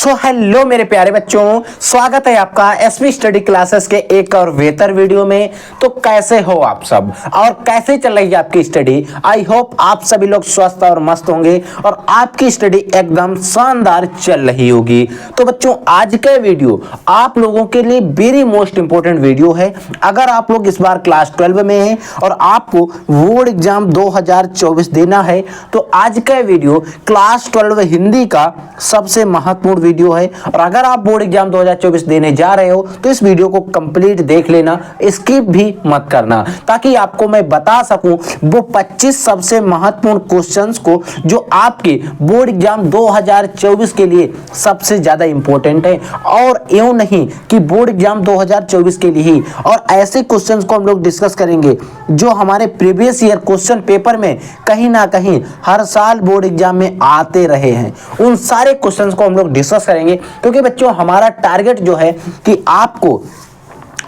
So hello मेरे प्यारे बच्चों, स्वागत है आपका एसपी स्टडी क्लासेस के एक और बेहतर वीडियो में। तो कैसे हो आप सब और कैसे चल रही है आपकी स्टडी? आई होप आप सभी लोग स्वस्थ और मस्त होंगे और आपकी स्टडी एकदम शानदार चल रही होगी। तो बच्चों, आज का वीडियो आप लोगों के लिए वेरी मोस्ट इंपॉर्टेंट वीडियो है। अगर आप लोग इस बार क्लास 12 में हैं और आपको बोर्ड एग्जाम 2024 देना है तो आज का वीडियो क्लास 12 हिंदी का सबसे महत्वपूर्ण वीडियो है। और अगर आप बोर्ड एग्जाम 2024 देने जा रहे हो तो इस वीडियो को कंप्लीट देख लेना, स्किप भी मत करना, ताकि आपको मैं बता सकूं वो 25 सबसे महत्वपूर्ण क्वेश्चंस को जो आपके बोर्ड एग्जाम 2024 के लिए सबसे ज्यादा इंपॉर्टेंट है। और यूं नहीं कि बोर्ड एग्जाम 2024 के लिए ही, और ऐसे क्वेश्चंस को हम लोग डिस्कस करेंगे जो हमारे प्रीवियस ईयर क्वेश्चन पेपर में कहीं ना कहीं हर साल बोर्ड एग्जाम में आते रहे हैं। उन सारे क्वेश्चंस को हम लोग डिस्कस करेंगे, क्योंकि बच्चों हमारा टारगेट जो है कि आपको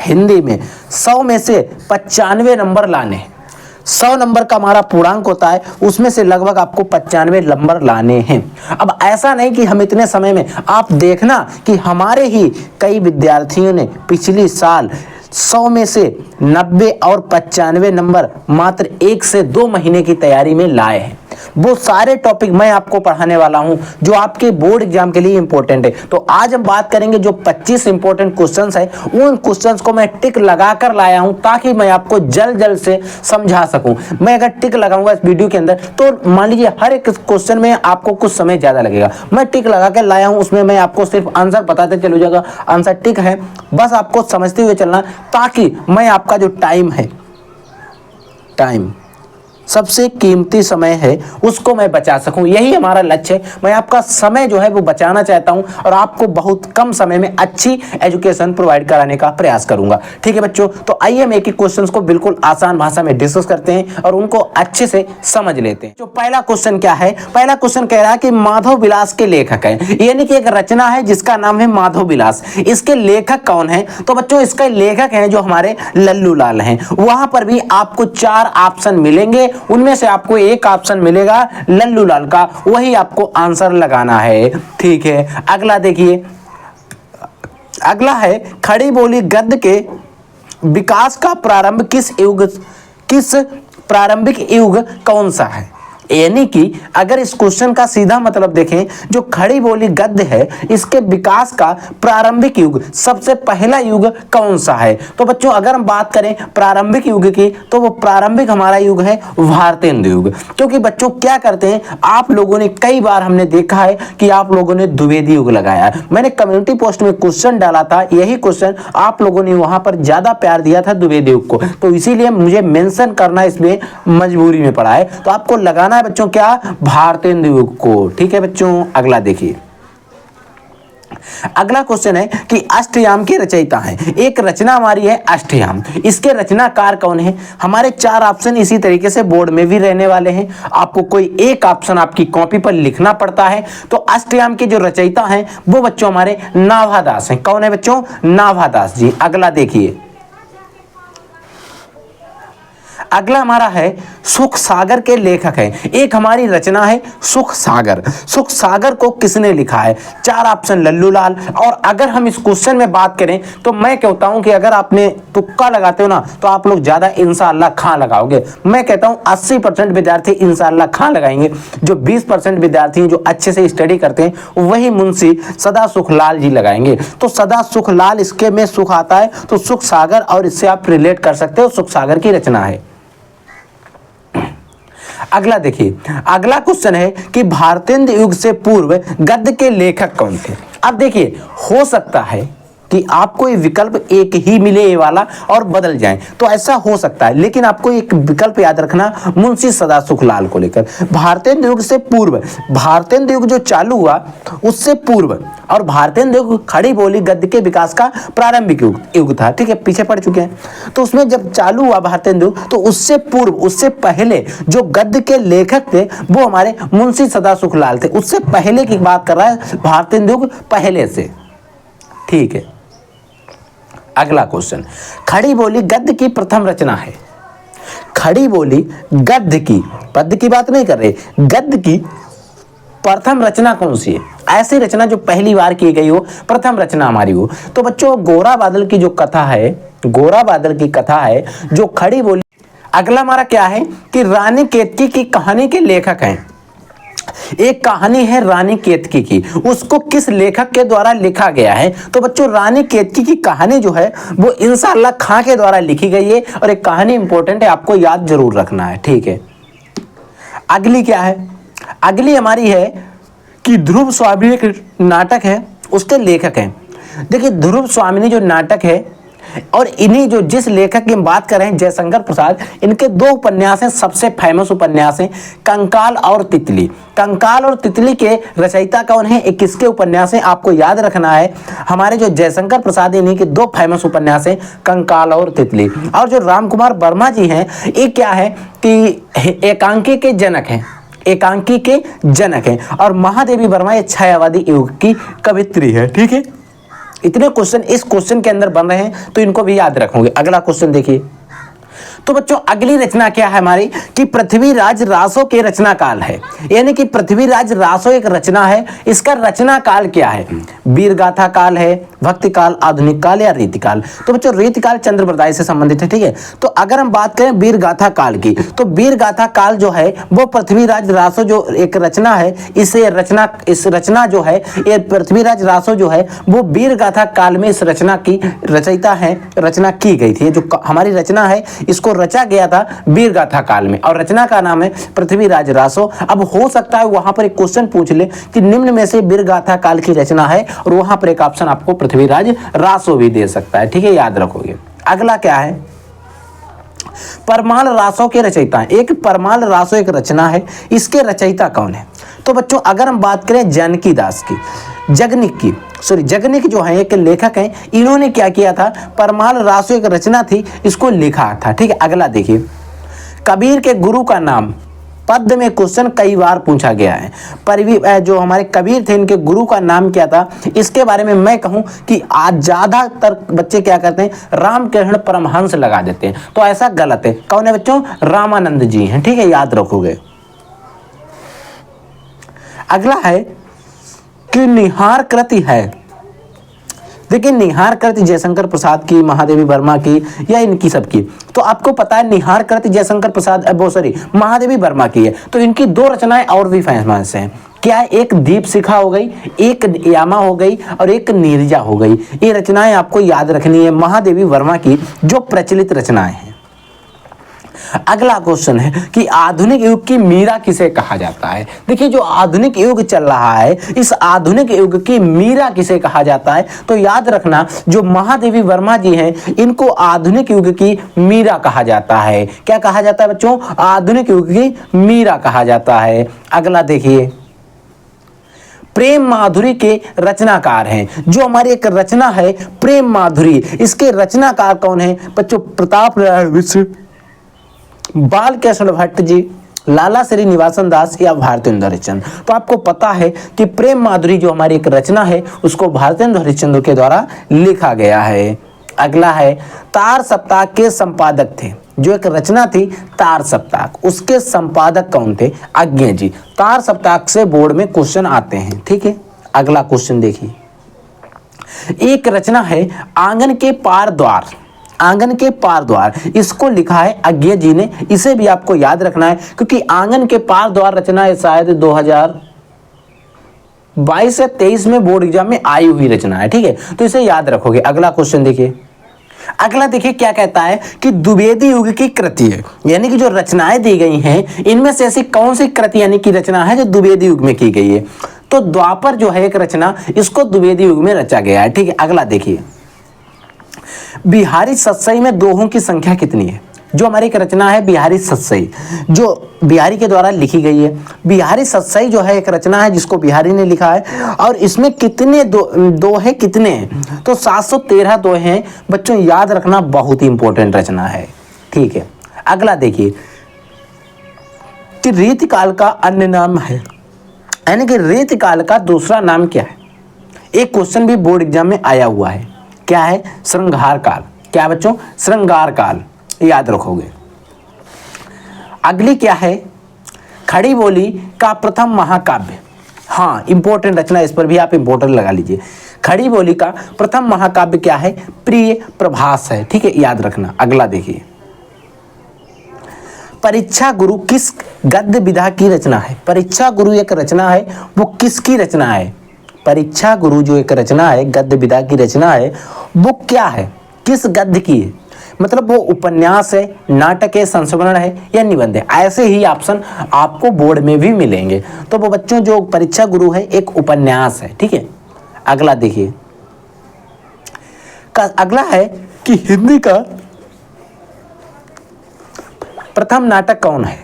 हिंदी में 100 में से 95 नंबर लाने। 100 नंबर का हमारा पूर्णांक होता है, उसमें से लगभग आपको 95 नंबर लाने हैं। अब ऐसा नहीं कि हम इतने समय में, आप देखना कि हमारे ही कई विद्यार्थियों ने पिछली साल 100 में से 90 और 95 नंबर मात्र 1 से 2 महीने की तैयारी में लाए हैं। वो सारे टॉपिक मैं आपको पढ़ाने वाला हूं जो आपके बोर्ड एग्जाम के लिए इंपॉर्टेंट है। तो आज हम बात करेंगे जो 25 इंपॉर्टेंट क्वेश्चंस है, उन क्वेश्चंस को मैं टिक लगाकर लाया हूं ताकि मैं आपको जल्द जल्द से समझा सकूं। मैं अगर टिक लगाऊंगा इस वीडियो के अंदर तो मान लीजिए हर एक क्वेश्चन में आपको कुछ समय ज्यादा लगेगा। मैं टिक लगा कर लाया हूं, उसमें मैं आपको सिर्फ आंसर बताते चलो जाएगा, आंसर टिक है, बस आपको समझते हुए चलना, ताकि मैं आपका जो टाइम है, टाइम सबसे कीमती समय है, उसको मैं बचा सकूं। यही हमारा लक्ष्य है। मैं आपका समय जो है वो बचाना चाहता हूं और आपको बहुत कम समय में अच्छी एजुकेशन प्रोवाइड कराने का प्रयास करूंगा। ठीक है बच्चों, तो आइए हम एक एक क्वेश्चंस को बिल्कुल आसान भाषा में डिस्कस करते हैं और उनको अच्छे से समझ लेते हैं। जो पहला क्वेश्चन क्या है? पहला क्वेश्चन कह रहा है कि माधव विलास के लेखक है, यानी कि एक रचना है जिसका नाम है माधव विलास। इसके लेखक कौन है? तो बच्चों इसके लेखक हैं जो हमारे लल्लू लाल हैं। वहां पर भी आपको 4 ऑप्शन मिलेंगे, उनमें से आपको एक ऑप्शन मिलेगा लल्लू लाल का, वही आपको आंसर लगाना है। ठीक है, अगला देखिए, अगला है खड़ी बोली गद्य के विकास का प्रारंभिक युग कौन सा है? यानी कि अगर इस क्वेश्चन का सीधा मतलब देखें, जो खड़ी बोली गद्य है इसके विकास का प्रारंभिक युग, सबसे पहला युग कौन सा है? तो बच्चों अगर हम बात करें प्रारंभिक युग की तो वो प्रारंभिक हमारा युग है भारतेंदु युग। क्योंकि बच्चों क्या करते हैं, आप लोगों ने कई बार हमने देखा है कि आप लोगों ने द्विवेदी युग लगाया। मैंने कम्युनिटी पोस्ट में क्वेश्चन डाला था, यही क्वेश्चन आप लोगों ने वहां पर ज्यादा प्यार दिया था द्विवेदी युग को, तो इसीलिए मुझे मेंशन करना इसमें मजबूरी में पड़ा है। तो आपको लगाना बच्चों क्या? भारतेंदु युग को। ठीक है बच्चों, अगला देखिए, अगला क्वेश्चन है कि अष्टयाम के रचयिता हैं। एक रचना हमारी है अष्टयाम, इसके रचनाकार कौन है? हमारे 4 ऑप्शन इसी तरीके से बोर्ड में भी रहने वाले हैं, आपको कोई एक ऑप्शन आपकी कॉपी पर लिखना पड़ता है। तो अष्टयाम के जो रचयिता हैं वो बच्चों हमारे नाभादास हैं। कौन है बच्चों? नाभादास जी। अगला देखिए, अगला हमारा है सुख सागर के लेखक हैं। एक हमारी रचना है सुख सागर। सुख सागर को किसने लिखा है? 4 ऑप्शन लल्लू लाल। और अगर हम इस क्वेश्चन में बात करें तो मैं कहता हूं कि अगर आपने तुक्का लगाते हो ना तो आप लोग ज्यादा इंशाअल्लाह खां लगाओगे। मैं कहता हूं 80% विद्यार्थी इंशाअल्लाह खां लगाएंगे। जो 20% विद्यार्थी जो अच्छे से स्टडी करते हैं वही मुंशी सदा सुख लाल जी लगाएंगे। तो सदा सुख लाल, इसके में सुख आता है तो सुख सागर, और इससे आप रिलेट कर सकते हो, सुख सागर की रचना है। अगला देखिए, अगला क्वेश्चन है कि भारतेंदु युग से पूर्व गद्य के लेखक कौन थे? अब देखिए, हो सकता है कि आपको ये विकल्प एक ही मिले ये वाला और बदल जाए, तो ऐसा हो सकता है, लेकिन आपको एक विकल्प याद रखना मुंशी सदा सुख लाल को लेकर। भारतेंदु युग से पूर्व, भारतेंदु युग जो चालू हुआ उससे पूर्व, और भारतेंदु युग खड़ी बोली गद्य के विकास का प्रारंभिक युग था। ठीक है, पीछे पड़ चुके हैं। तो उसमें जब चालू हुआ भारतेंदु युग तो उससे पूर्व, उससे पहले जो गद्य के लेखक थे वो हमारे मुंशी सदा सुख लाल थे। उससे पहले की बात कर रहा है भारतेंदु युग पहले से। ठीक है, अगला क्वेश्चन, खड़ी बोली गद्य की प्रथम रचना है। खड़ी बोली गद्य की, पद्य की बात नहीं कर रहे, गद्य की प्रथम रचना कौन सी है? ऐसी रचना जो पहली बार की गई हो, प्रथम रचना हमारी हो। तो बच्चों गोरा बादल की जो कथा है, गोरा बादल की कथा है जो खड़ी बोली। अगला हमारा क्या है कि रानी केतकी की कहानी के लेखक हैं। एक कहानी है रानी केतकी की, उसको किस लेखक के द्वारा लिखा गया है? तो बच्चों रानी केतकी की कहानी जो है वो इंशाअल्लाह खां के द्वारा लिखी गई है और एक कहानी इंपॉर्टेंट है, आपको याद जरूर रखना है, ठीक है। अगली क्या है? अगली हमारी है कि ध्रुव स्वामिनी एक नाटक है, उसके लेखक हैं। देखिए ध्रुव स्वामिनी जो नाटक है और इन्हीं जो जिस लेखक की हम बात कर रहे हैं जयशंकर प्रसाद, इनके दो उपन्यास हैं, सबसे फेमस उपन्यास हैं कंकाल और तितली। कंकाल और तितली के रचयिता कौन है? एक किसके उपन्यास हैं आपको याद रखना है, हमारे जो जयशंकर प्रसाद इन्हीं के दो फेमस उपन्यास हैं कंकाल और तितली। और जो राम कुमार वर्मा जी हैं ये क्या है कि एकांकी के जनक हैं, एकांकी के जनक हैं। और महादेवी वर्मा ये छायावादी युग की कवित्री है, ठीक है। इतने क्वेश्चन इस क्वेश्चन के अंदर बन रहे हैं तो इनको भी याद रखोगे। अगला क्वेश्चन देखिए। तो बच्चों अगली रचना क्या है हमारी कि पृथ्वीराज रासो के रचना काल है, यानी कि पृथ्वीराज रासो एक रचना है, इसका रचना काल क्या है? वीर गाथा काल है, भक्ति काल, आधुनिक काल या रीतिकाल? तो बच्चों रीतिकाल चंद्रप्रदाय से संबंधित है, ठीक है। तो अगर हम बात करें वीर गाथा काल की, तो वीर गाथा काल जो है वो पृथ्वीराज रासो जो एक रचना है, इस रचना जो है ये पृथ्वीराज रासो जो है वो वीर गाथा काल में इस रचना की रचयिता है, रचना की गई थी। जो हमारी रचना है इसको रचा गया था वीर गाथा काल में और रचना का नाम है पृथ्वीराज रासो। अब हो सकता है वहां पर एक क्वेश्चन पूछ ले कि निम्न में से वीर गाथा काल की रचना है, और वहां पर एक ऑप्शन आपको पृथ्वीराज रासो भी दे सकता है, ठीक है, याद रखोगे। अगला क्या है? परमाल रासो के रचयिता। एक परमाल रासो एक रचना है, इसके रचयिता कौन है? तो बच्चों अगर हम बात करें जानकी दास की, जगनिक जो है एक लेखक हैं, इन्होंने क्या किया था? परमाल रासो एक रचना थी, इसको लिखा था, ठीक है। अगला देखिए, कबीर के गुरु का नाम, पद में क्वेश्चन कई बार पूछा गया है। जो हमारे कबीर थे इनके गुरु का नाम क्या था? इसके बारे में मैं कहूं कि आज ज्यादातर बच्चे क्या करते हैं, रामकृष्ण परमहंस लगा देते हैं, तो ऐसा गलत है। कौन है बच्चों? रामानंद जी हैं, ठीक है, याद रखोगे। अगला है कि निहार कृति है। देखिए निहार कृति जयशंकर प्रसाद की, महादेवी वर्मा की या इनकी सबकी, तो आपको पता है निहार कृति जयशंकर प्रसाद महादेवी वर्मा की है। तो इनकी दो रचनाएं और भी फेमस हैं। क्या है? एक दीप शिखा हो गई, एक यामा हो गई और एक नीरजा हो गई। ये रचनाएं आपको याद रखनी है, महादेवी वर्मा की जो प्रचलित रचनाएं हैं। अगला क्वेश्चन है कि आधुनिक युग की मीरा किसे कहा जाता है? देखिए जो आधुनिक युग चल रहा है, इस आधुनिक युग की मीरा किसे कहा जाता है? तो याद रखना जो महादेवी वर्मा जी हैं इनको आधुनिक युग की मीरा कहा जाता है। क्या कहा जाता है बच्चों? आधुनिक युग की मीरा कहा जाता है। अगला देखिए, प्रेम माधुरी के रचनाकार हैं। जो हमारी एक रचना है प्रेम माधुरी, इसके रचनाकार कौन है बच्चों? प्रताप नारायण मिश्र, बाल कृष्ण भट्ट जी, लाला श्रीनिवासन दास या भारतेंदु हरिश्चंद्र। तो आपको पता है कि प्रेम माधुरी जो हमारी एक रचना है उसको भारतेंदु हरिश्चंद्र के द्वारा लिखा गया है। अगला है तार सप्ताह के संपादक थे। जो एक रचना थी तार सप्ताह, उसके संपादक कौन थे? अज्ञे जी। तार सप्ताह से बोर्ड में क्वेश्चन आते हैं, ठीक है। अगला क्वेश्चन देखिए, एक रचना है आंगन के पार द्वार। आंगन के पार द्वार, इसको लिखा है अज्ञे जी ने। इसे भी आपको याद रखना है क्योंकि आंगन के पार द्वार रचना है शायद 2022 या 23 में बोर्ड एग्जाम में आई हुई रचना है, ठीक है, तो इसे याद रखोगे। अगला क्वेश्चन देखिए, अगला देखिए क्या कहता है कि द्विवेदी युग की कृति है, यानी कि जो रचनाएं दी गई हैं इनमें से ऐसी कौन सी कृति यानी कि रचना है जो द्विवेदी युग में की गई है? तो द्वापर जो है एक रचना, इसको द्विवेदी युग में रचा गया है, ठीक है। अगला देखिए, बिहारी सतसई में दोहों की संख्या कितनी है? जो हमारी एक रचना है बिहारी सतसई, जो बिहारी के द्वारा लिखी गई है। बिहारी सतसई जो है एक रचना है जिसको बिहारी ने लिखा है, और इसमें कितने दोहे कितने हैं? तो 713 दोहे हैं बच्चों, याद रखना, बहुत ही इंपॉर्टेंट रचना है, ठीक है। अगला देखिए कि रीतिकाल का अन्य नाम है, यानी कि रीतिकाल का दूसरा नाम क्या है? एक क्वेश्चन भी बोर्ड एग्जाम में आया हुआ है, क्या है? श्रृंगार काल। क्या बच्चों? श्रृंगार काल, याद रखोगे। अगली क्या है? खड़ी बोली का प्रथम महाकाव्य। हाँ, इंपॉर्टेंट रचना, इस पर भी आप इंपॉर्टेंट लगा लीजिए। खड़ी बोली का प्रथम महाकाव्य क्या है? प्रिय प्रभास है। ठीक है, याद रखना। अगला देखिए, परीक्षा गुरु किस गद्य विधा की रचना है? परीक्षा गुरु एक रचना है, वो किसकी रचना है? परीक्षा गुरु जो एक रचना है, गद्य विधा की रचना है, वो क्या है, किस गद्य की है? मतलब वो उपन्यास है, नाटक है, संस्मरण है या निबंध है? ऐसे ही ऑप्शन आपको बोर्ड में भी मिलेंगे। तो वो बच्चों जो परीक्षा गुरु है एक उपन्यास है। ठीक है, अगला देखिए, अगला है कि हिंदी का प्रथम नाटक कौन है?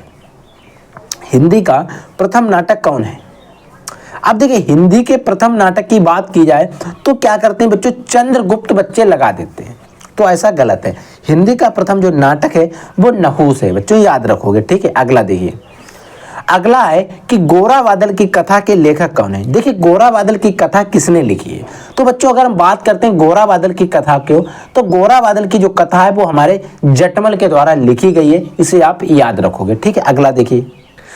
हिंदी का प्रथम नाटक कौन है? अब देखिए, हिंदी के प्रथम नाटक की बात की जाए तो क्या करते हैं बच्चों, चंद्रगुप्त बच्चे लगा देते हैं, तो ऐसा गलत है। हिंदी का प्रथम जो नाटक है वो नहुस है बच्चों, याद रखोगे। ठीक है, अगला देखिए, अगला है कि गोरा बादल की कथा के लेखक कौन है? देखिए, गोरा बादल की कथा किसने लिखी है? तो बच्चों अगर हम बात करते हैं गोरा बादल की कथा क्यों, तो गोरा बादल की जो कथा है वो हमारे जटमल के द्वारा लिखी गई है, इसे आप याद रखोगे। ठीक है, अगला देखिए,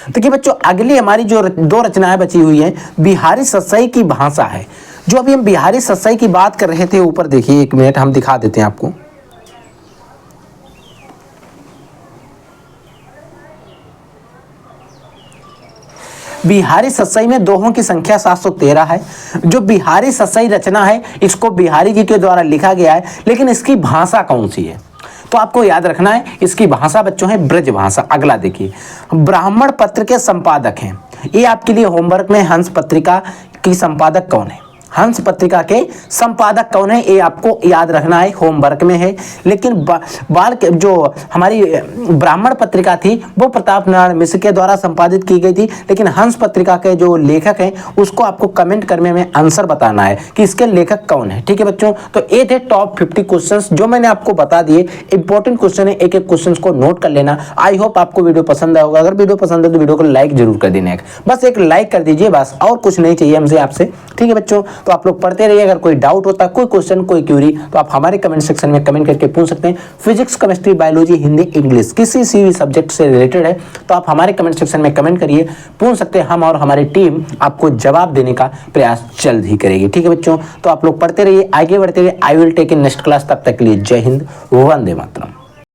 देखिए बच्चों अगली हमारी जो दो रचनाएं बची हुई हैं, बिहारी सत्सई की भाषा है। जो अभी हम बिहारी सत्सई की बात कर रहे थे, ऊपर देखिए, एक मिनट हम दिखा देते हैं आपको। बिहारी सत्सई में दोहों की संख्या 713 है। जो बिहारी सत्सई रचना है इसको बिहारी जी के द्वारा लिखा गया है, लेकिन इसकी भाषा कौन सी है? तो आपको याद रखना है, इसकी भाषा बच्चों है ब्रज भाषा। अगला देखिए, ब्राह्मण पत्र के संपादक हैं, ये आपके लिए होमवर्क में हंस पत्रिका की संपादक कौन है? हंस पत्रिका के संपादक कौन है, ये आपको याद रखना है, होमवर्क में है। लेकिन बाल के जो हमारी ब्राह्मण पत्रिका थी वो प्रताप नारायण मिश्र के द्वारा संपादित की गई थी, लेकिन हंस पत्रिका के जो लेखक हैं उसको आपको कमेंट करने में आंसर बताना है कि इसके लेखक कौन है। ठीक है बच्चों, तो ये थे टॉप 50 क्वेश्चंस जो मैंने आपको बता दिए। इंपॉर्टेंट क्वेश्चन है, एक एक क्वेश्चन को नोट कर लेना। आई होप आपको वीडियो पसंद आया होगा। अगर वीडियो पसंद है तो वीडियो को लाइक जरूर कर देना, बस एक लाइक कर दीजिए, बस और कुछ नहीं चाहिए हमसे आपसे। ठीक है बच्चों, तो आप लोग पढ़ते रहिए। अगर कोई डाउट होता, कोई क्वेश्चन, कोई क्यूरी, तो आप हमारे कमेंट सेक्शन में कमेंट करके पूछ सकते हैं। Physics, chemistry, biology, Hindi, English, किसी भी सब्जेक्ट से रिलेटेड है तो आप हमारे कमेंट सेक्शन में कमेंट करिए, पूछ सकते हैं। हम और हमारी टीम आपको जवाब देने का प्रयास जल्द ही करेगी। ठीक है बच्चों, तो आप लोग पढ़ते रहिए, आगे बढ़ते रहिए। I will take in next class. तब तक के लिए जय हिंद, वंदे मातरम।